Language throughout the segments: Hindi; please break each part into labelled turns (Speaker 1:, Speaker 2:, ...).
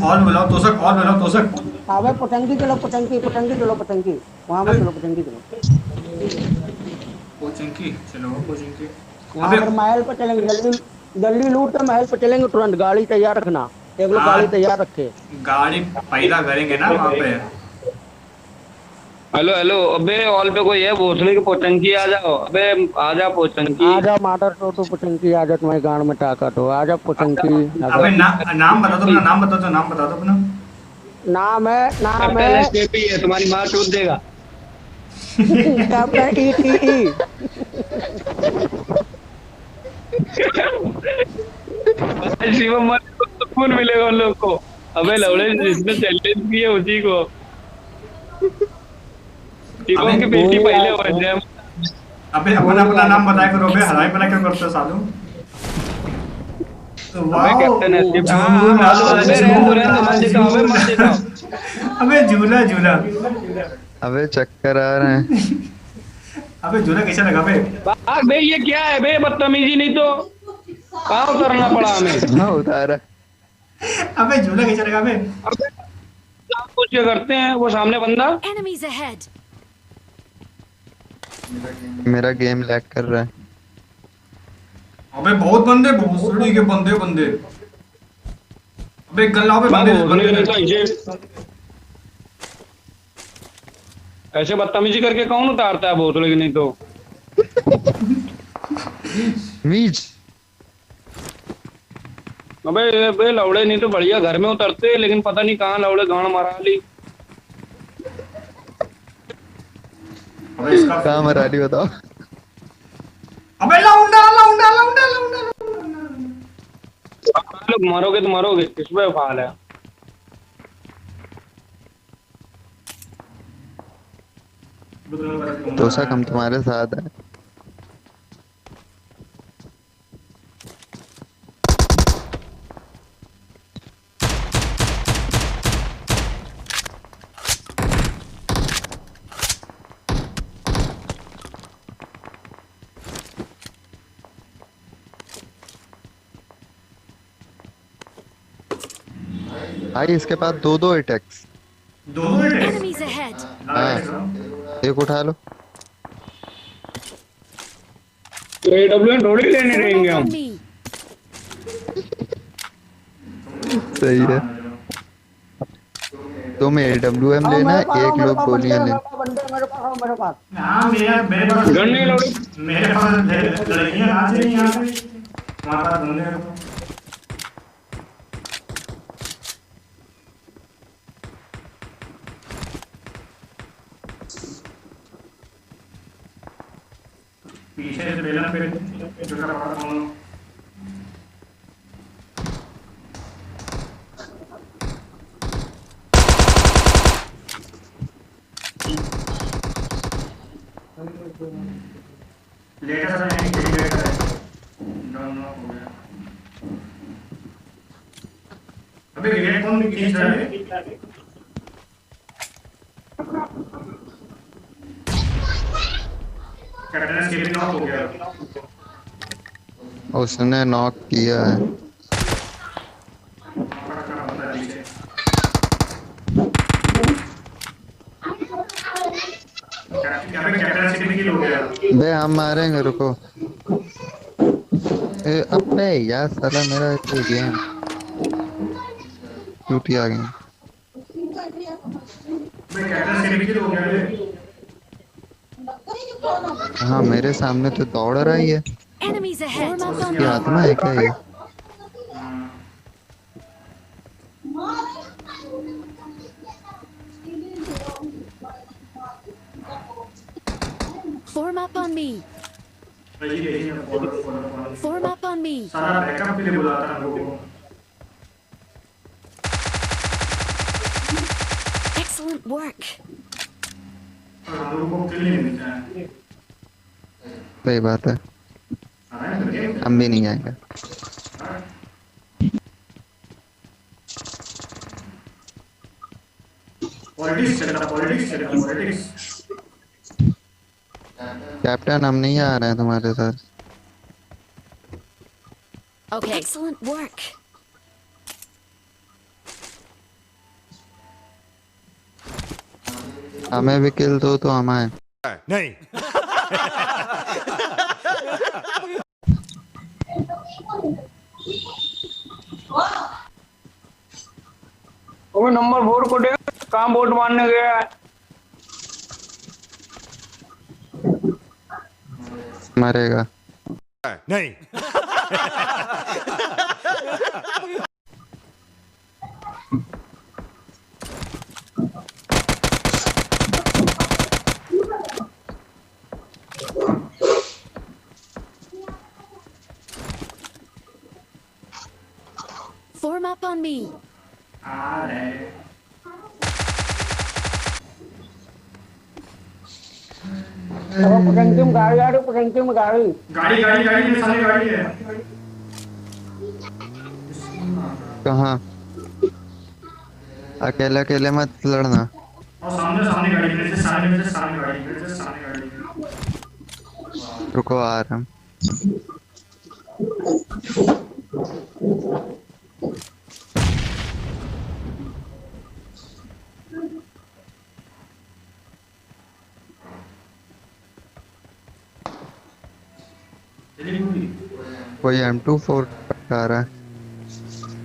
Speaker 1: और मिलाओ तोसक, और मिलाओ तोसक।
Speaker 2: अबे पतंगी चलो, पतंगी पतंगी चलो, पतंगी वहां मत चलो, पतंगी चलो।
Speaker 1: कोचिंकी चलो, कोचिंकी।
Speaker 2: यहाँ
Speaker 1: अबे
Speaker 2: पर महल पर चलेंगे जल्दी। जल्दी लूट कर महल पर चलेंगे तुरंत, गाड़ी तैयार रखना। एक लोग गाड़ी
Speaker 1: आज
Speaker 2: तैयार रखे।
Speaker 1: गाड़ी पैदा करेंगे ना वहां पे।
Speaker 3: हेलो हेलो, अबे हॉल पे कोई है? भोसले की पोचंकी आ जाओ, अबे आ जा पोचंकी।
Speaker 2: आजा मादर टोटू पुचंकी, आजा तुम्हारी गांड में ताकत हो, आजा पुचंकी।
Speaker 1: अबे
Speaker 2: आजा।
Speaker 1: नाम बता दो अपना, नाम बता दो, नाम बता दो अपना।
Speaker 2: नाम है, नाम
Speaker 3: कैपिटल एस
Speaker 2: है।
Speaker 3: पे भी है, तुम्हारी माँ चूत देगा।
Speaker 2: Captain E T E.
Speaker 3: भाई शिवम मत को सुकून मिलेगा उन लोग को। अबे लवड़े,
Speaker 4: Excellent
Speaker 3: जिसने
Speaker 4: work.
Speaker 3: चैलेंज किया उसी को।
Speaker 1: अबे
Speaker 3: शिवम की बेटी
Speaker 2: गोली
Speaker 3: पहले
Speaker 2: आए
Speaker 3: हो
Speaker 2: थे।
Speaker 3: जाए।
Speaker 1: अबे अपना
Speaker 2: गोली
Speaker 1: अपना
Speaker 2: आए
Speaker 1: नाम
Speaker 2: थे।
Speaker 1: बताया करो बे, हराई
Speaker 4: Excellent
Speaker 1: बना क्यों
Speaker 4: work.
Speaker 1: करते हो सालू।
Speaker 3: अबे
Speaker 1: वाओ।
Speaker 3: कैप्टन एस, हाँ हाँ
Speaker 1: झूला
Speaker 3: मालूम। अबे रहने
Speaker 1: झूला
Speaker 3: दो, मत जिताओ, अबे
Speaker 1: झूला।
Speaker 3: मत जिताओ।
Speaker 1: अबे झूला झूला।
Speaker 5: अबे चक्कर आ रहे हैं।
Speaker 1: अबे झूला कैसे लगा बे।
Speaker 3: भाग बे, ये क्या है बे? बदतमीजी नहीं तो कहाँ उतरना पड़ा हमें?
Speaker 5: हाँ उतारा।
Speaker 1: अबे झूला कैसे लगा बे।
Speaker 3: अबे आप कुछ क्या करते हैं? वो सामने बंदा।
Speaker 4: Enemies ahead.
Speaker 5: मेरा गेम लैग कर रहा है।
Speaker 1: अबे बहुत बंदे, भोसड़ी के बंदे बंदे। अबे गल्ला पे
Speaker 3: भाग
Speaker 1: बंदे
Speaker 3: भोसले
Speaker 1: बंदे।
Speaker 3: नहीं तो ऐसे ऐसे बदतमीजी करके कौन उतारता है भोसले की? नहीं तो
Speaker 5: मीच।
Speaker 3: अबे बे लौड़े नहीं तो बढ़िया घर में उतरते, लेकिन पता नहीं कहाँ लौड़े गांड मारा ली।
Speaker 1: अबे इसका
Speaker 5: कहाँ मरा रही बताओ।
Speaker 1: अबे लाउंडा लाउंडा लाउंडा लाउंडा।
Speaker 3: आप लोग मरोगे तो मरोगे, इसमें फाल है।
Speaker 5: तो सक हम तुम्हारे साथ है। भाई इसके पास दो दो अटैक्स।
Speaker 1: दो मिनट
Speaker 4: Enemies ahead.
Speaker 5: हाँ एक उठा लो।
Speaker 3: एडब्ल्यू थोड़ी लेने
Speaker 4: Form
Speaker 3: रहेंगे
Speaker 4: up
Speaker 3: हम।
Speaker 4: on me.
Speaker 5: सही है। तुम AWM
Speaker 2: आओ
Speaker 5: लेना,
Speaker 2: मेरे पास, आओ
Speaker 5: एक
Speaker 2: मेरे
Speaker 5: लोग
Speaker 2: पास बंदे,
Speaker 5: गोलियां
Speaker 2: मेरे
Speaker 5: लेना।
Speaker 2: पास बंदे, मेरे पास आओ, मेरे पास।
Speaker 1: हाँ मेरे पास
Speaker 3: गन नहीं लौड़े।
Speaker 1: मेरे पास लड़कियां आ रही हैं यहाँ पे। हमारे पास बंदे हैं। पीछे से बेलन पे जो का पड़ा था। लेटर है नहीं, कोई लेटर है। डाउन हो गया। अबे ग्रेड कौन खींच रहा है। कैप्टन स्केपिंग ऑफ हो गया।
Speaker 5: उसने नॉक किया है।
Speaker 1: कैप्टन स्केपिंग किल हो गया।
Speaker 5: बे हम मारेंगे, रुको। अबे यार साला मेरा कोई गेम टूट आ गया।
Speaker 1: अबे कैप्टन स्केपिंग किल हो गया बे।
Speaker 5: हाँ मेरे सामने तो दौड़ रहा ही है।
Speaker 4: Enemies ahead. Form up on
Speaker 5: ये
Speaker 4: me.
Speaker 5: आत्मा है क्या ये?
Speaker 4: Form up on me. Form up on me.
Speaker 1: सारा बैकअप के लिए बुलाता है हम लोगों को।
Speaker 4: Excellent work.
Speaker 1: और हम लोगों को किल नहीं मिलता है।
Speaker 5: सही बात है। हम भी नहीं आएंगे।
Speaker 1: पॉलिटिक्स चल रहा, पॉलिटिक्स चल रहा, पॉलिटिक्स।
Speaker 5: कैप्टन हम नहीं आ रहे हैं तुम्हारे साथ।
Speaker 4: Okay. Excellent work.
Speaker 5: हमें भी किल दो तो हमें।
Speaker 6: नहीं।
Speaker 3: वो नंबर 4 को देख कहाँ वोट मारने गया है।
Speaker 5: मरेगा।
Speaker 6: नहीं।
Speaker 4: Form up on me.
Speaker 1: आ रहे
Speaker 2: पटंकी में गाड़ी आ रही, पटंकी में गाड़ी।
Speaker 1: गाड़ी गाड़ी गाड़ी मेरे सामने गाड़ी है।
Speaker 5: कहाँ? अकेले अकेले मत लड़ना।
Speaker 1: और सामने सामने गाड़ी, मेरे से सामने गाड़ी, मेरे से सामने गाड़ी।
Speaker 5: रुको आ रहा हूँ।
Speaker 1: चली पूरी
Speaker 5: कोई M24 आ रहा है।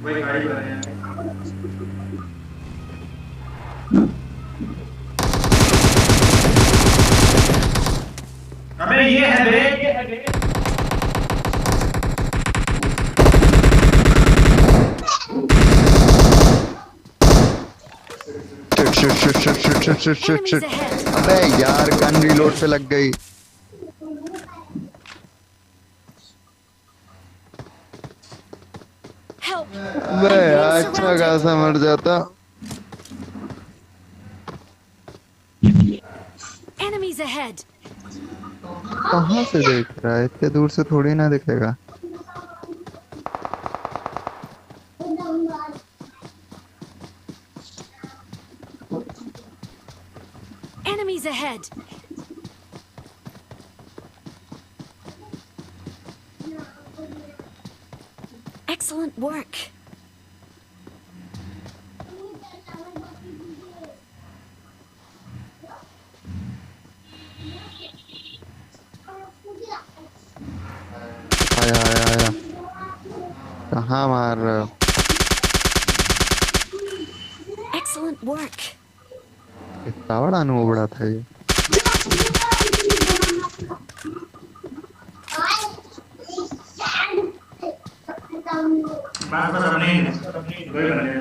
Speaker 1: वही गाड़ी पर है। अबे ये है बे, ये है बे।
Speaker 5: Shit shit shit shit shit shit shit shit
Speaker 4: Enemies
Speaker 5: shit.
Speaker 4: ahead.
Speaker 5: अबे यार गन रिलोड पे लग गई।
Speaker 4: Help.
Speaker 5: अबे अच्छा खासा मर जाता।
Speaker 4: Enemies ahead.
Speaker 5: कहाँ से देख रहा है? इतने दूर से थोड़ी ना दिखेगा।
Speaker 4: Enemies ahead. Excellent work.
Speaker 5: आया आया आया। कहाँ मार रहे हो?
Speaker 4: Excellent work.
Speaker 5: इतना बड़ा नूबड़ा था ये।
Speaker 1: बस बस अपने वही बन गए।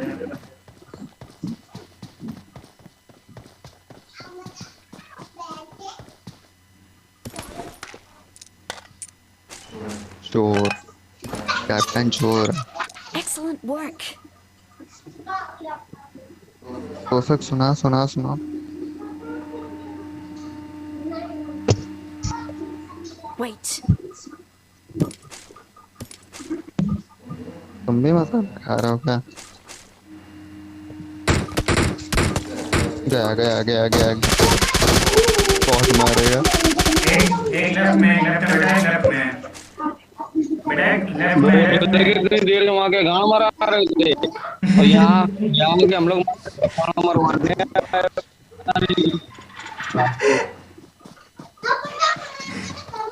Speaker 5: चोर, कैप्टन चोर।
Speaker 4: Excellent work.
Speaker 5: कोसक सुना सुना सुना।
Speaker 4: Wait.
Speaker 5: तुम भी मसाला खा रहे हो क्या? गया गया गया गया। बहुत मारेगा।
Speaker 1: एक लेफ्ट में बेटा, एक लेफ्ट में बेटा, एक लेफ्ट में
Speaker 3: देखिए
Speaker 1: लेफ्ट में।
Speaker 3: कितनी देर से वहाँ के गाँव मरा रहे थे और यहाँ यहाँ के हम लोग मरवाने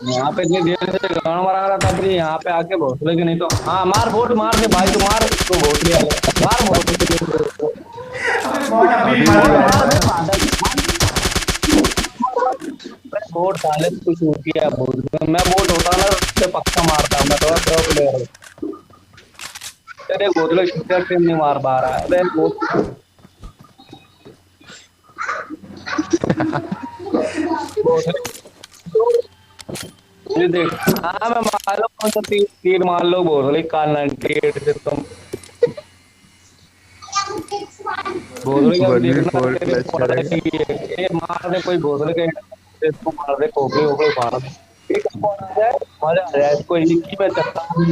Speaker 3: यहाँ पे इतनी देर से गाँव मरा रहा था, फिर यहाँ पे आके भोसले के नहीं तो हाँ मार वोट मार दे भाई, तू मार तो भोसले मार वोट
Speaker 1: बहुत अभी
Speaker 3: वोट डाले तो कुछ हो गया भोसले। मैं वोट होता ना उससे पक्का मारता, मैं थोड़ा प्रो प्लेयर हूँ। तेरे भोसले शूटर टीम नहीं मार पा रहा है। अरे वोट ये देख, हाँ मैं मान लो कौन सा तीर मान लो भोसले का 98 से तुम भोसले का देखना तेरे को पता है कि ये मार दे कोई भोसले के इसको मार दे, खोपड़ी वोपड़ी फाड़ दे, ठीक है कौन आ जाए मजा आ जाए। इसको एक ही में चलता हूँ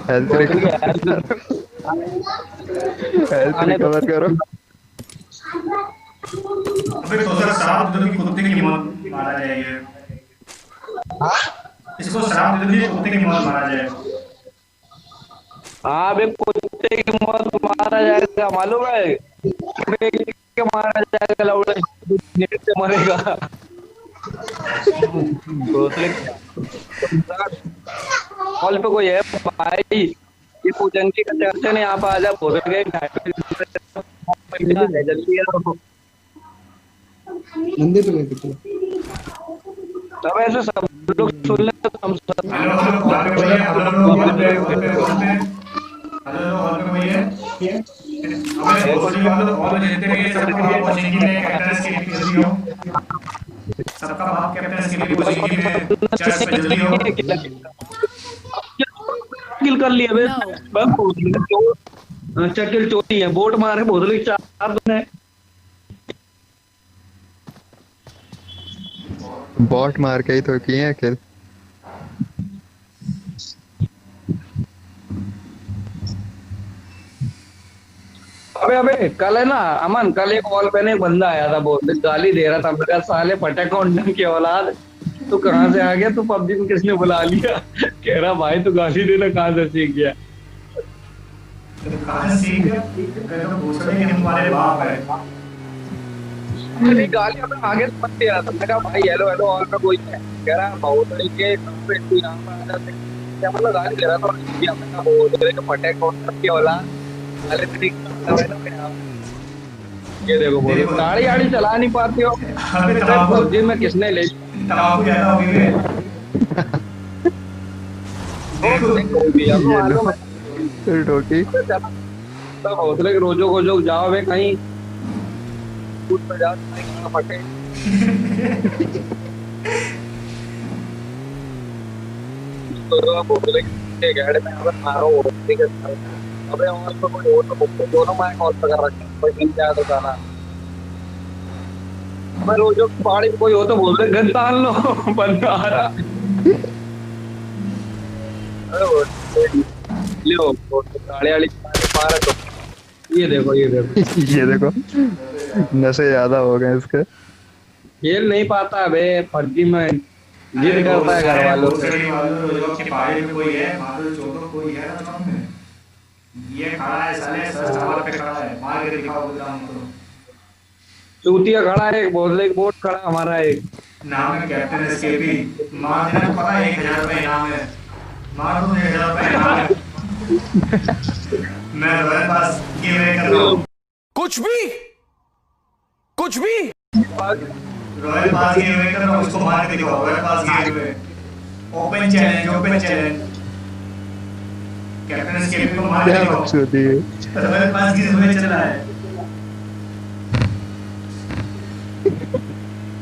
Speaker 5: हेल्थ रिकवर करो।
Speaker 1: अबे तो सर शराब दे दो कि कुत्ते की मौत मारा जाएगा। इसको शराब दे दो कि कुत्ते की मौत मारा जाए।
Speaker 3: हाँ बे कुत्ते की मौत मारा जाएगा मालूम है। के मारा जाएगा लौड़े, नेट से मरेगा। कॉल पे कोई है भाई, ये पूजन की चर्चा ने यहाँ पे आजा बोल गए जल्दी आओ।
Speaker 7: मंदिर पे गए थे।
Speaker 3: अब ऐसे सब लोग सुन ले तो हम सब
Speaker 1: हेलो हेलो कॉल पे भैया, हेलो कॉल पे भैया। अबे बोलिए वालों कॉल लेते रहिए, सबका बाप कोचिंग में कैप्टन के लिए जल्दी हो, सबका बाप कैप्टन के लिए कोचिंग में चर्च पे जल्दी हो।
Speaker 3: किल कर लिया बे, बस चकिल चोटी है, बोट मारे बोतल 4 दिन है।
Speaker 5: बॉट मार के ही तो किए हैं किल।
Speaker 3: अबे कल है ना अमन, कल एक कॉल पे एक बंदा आया था, बहुत गाली दे रहा था, मेरा साले फटक उंडन की औलाद, तू कहाँ से आ गया, तू पबजी में किसने बुला लिया। कह रहा भाई तू गाली देना कहाँ से सीख गया।
Speaker 1: कहां सीख गया, तो दूसरे के हमारे बाप है।
Speaker 3: अरे गाली अपने आगे मत दे रहा था, मैं कहा भाई हेलो हेलो और का कोई है, कह रहा बहुत के पे तू यहां पे आ जा, क्या मतलब गाली दे रहा था। ये अपना बहुत के फटक उंडन की औलाद, अरे ठीक ये देखो बोलो गाड़ी आड़ी चला नहीं पाते हो।
Speaker 1: अबे
Speaker 3: पबजी में किसने ले
Speaker 1: तबाकू ज्यादा हो गई है।
Speaker 5: फिर ठोकी।
Speaker 3: सब हौसले के रोजो खोजो जाओ बे कहीं कूद पे जाओ, कहीं फटे। तो आप हौसले के गैड में अगर मारो ठीक है। अबे और तो कोई और तो दोनों मैं कॉल कर रखा कोई मिल जाए तो जाना। मैं रोजो पहाड़ी कोई हो तो बोल दे गन डाल लो, बंदा आ रहा। लो गाड़ी वाली मारा तो ये देखो
Speaker 5: ये देखो नशे ज्यादा हो गए इसके।
Speaker 3: खेल नहीं पाता बे फर्जी में, जिद करता है घर वालों से।
Speaker 1: के पहाड़ी में कोई है, मारो चोटो कोई है ना में, ये खड़ा है साले सर टावर पे खड़ा है, मार के दिखाओ गुदाम को।
Speaker 3: चूतिया खड़ा है, बोतले एक बोट खड़ा हमारा एक
Speaker 1: नाम है कैप्टन एसकेपी, मार देना पता है 1000 रुपए इनाम है, मार दो 1000 रुपए इनाम है। मैं रॉयल पास गिव अवे कर रहा हूं,
Speaker 6: कुछ भी
Speaker 1: रॉयल पास गिव अवे कर रहा हूं, उसको मार के दिखाओ। Royal pass give away, open challenge captain SKP को मार के
Speaker 5: क्या
Speaker 1: दिखाओ।
Speaker 5: बकचोदी है।
Speaker 1: रॉयल पास गिव अवे चल रहा है।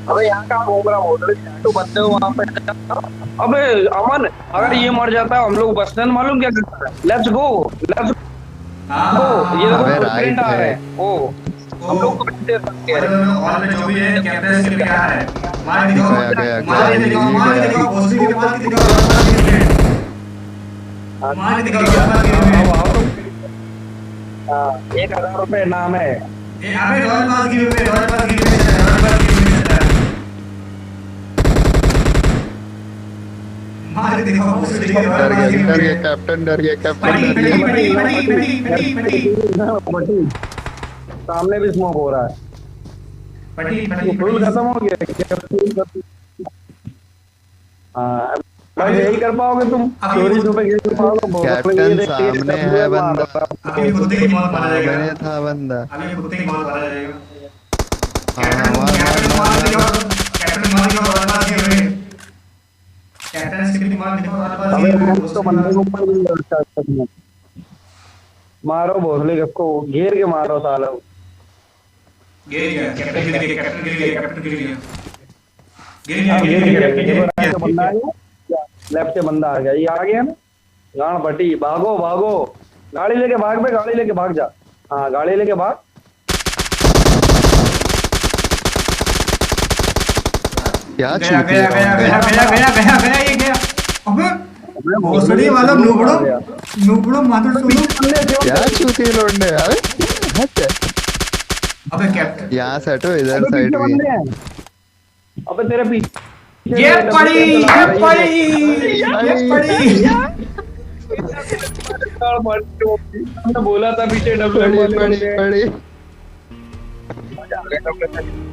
Speaker 3: अबे यहाँ का घूम रहा होटल तो बंदे वहां पे। अबे अमन अगर ये मर जाता है हम लोग बस स्टैंड मालूम क्या करता है, लेट्स गो
Speaker 1: हां
Speaker 3: ये देखो
Speaker 5: अबे
Speaker 3: फुटप्रिंट आ रहे हैं। ओ हम लोग को दे सकते हैं।
Speaker 1: और में जो भी है कैप्टन एसकेपी क्या है, मार के दिखाओ,
Speaker 5: गया,
Speaker 1: मार के दिखाओ, मार के दिखाओ, भोसड़ी के मार के दिखाओ, मार के दिखाओ।
Speaker 3: हां 1000 रुपए इनाम है।
Speaker 1: ये अबे रॉयल पास गिव अवे चल रहा है। मार के दिखाओ, भोसड़ी के royal pass give away.
Speaker 5: Captain डर गया
Speaker 1: पटी
Speaker 3: सामने भी स्मोक हो रहा है। फुल खत्म हो गया। हाँ भाई यही कर पाओगे तुम, चोरी छुपे खेल पाओगे।
Speaker 5: कैप्टन सामने है बंदा,
Speaker 1: अभी कुत्ते की मौत मारा जाएगा,
Speaker 5: मैंने था बंदा।
Speaker 1: अभी कुत्ते की मौत मारा जाएगा।
Speaker 5: हाँ,
Speaker 1: कैप्टन मार दिखाओ, कैप्टन मार दिखाओ, royal pass give away. Captain SKP मार दिखाओ, रॉयल पास गिव अवे।
Speaker 3: तो बंदे को ऊपर भी लड़ता है। मारो भोसले को घेर के मारो सालो।
Speaker 1: गिर गया कैप्टन, गिर गया कैप्टन, गिर गया कैप्टन, गिर गया
Speaker 3: बंदा आ गया, लेफ्ट से बंदा आ गया, ये आ गया ना गाड़ बटी। भागो भागो, गाड़ी लेके भाग बे, गाड़ी लेके भाग जा। हाँ गाड़ी लेके भाग।
Speaker 5: क्या
Speaker 1: गया गया गया गया गया गया गया गया ये गया। अबे भोसड़ी वाला नूबड़ो मात्र सुनो,
Speaker 5: क्या चूती लौटने यार।
Speaker 1: अबे कैप्टन
Speaker 5: यहाँ से हटो, इधर साइड भी।
Speaker 3: अबे तेरे पीछे
Speaker 1: ये पड़ी।
Speaker 3: बोला था पीछे
Speaker 5: पड़ी।
Speaker 3: मजा रैंडम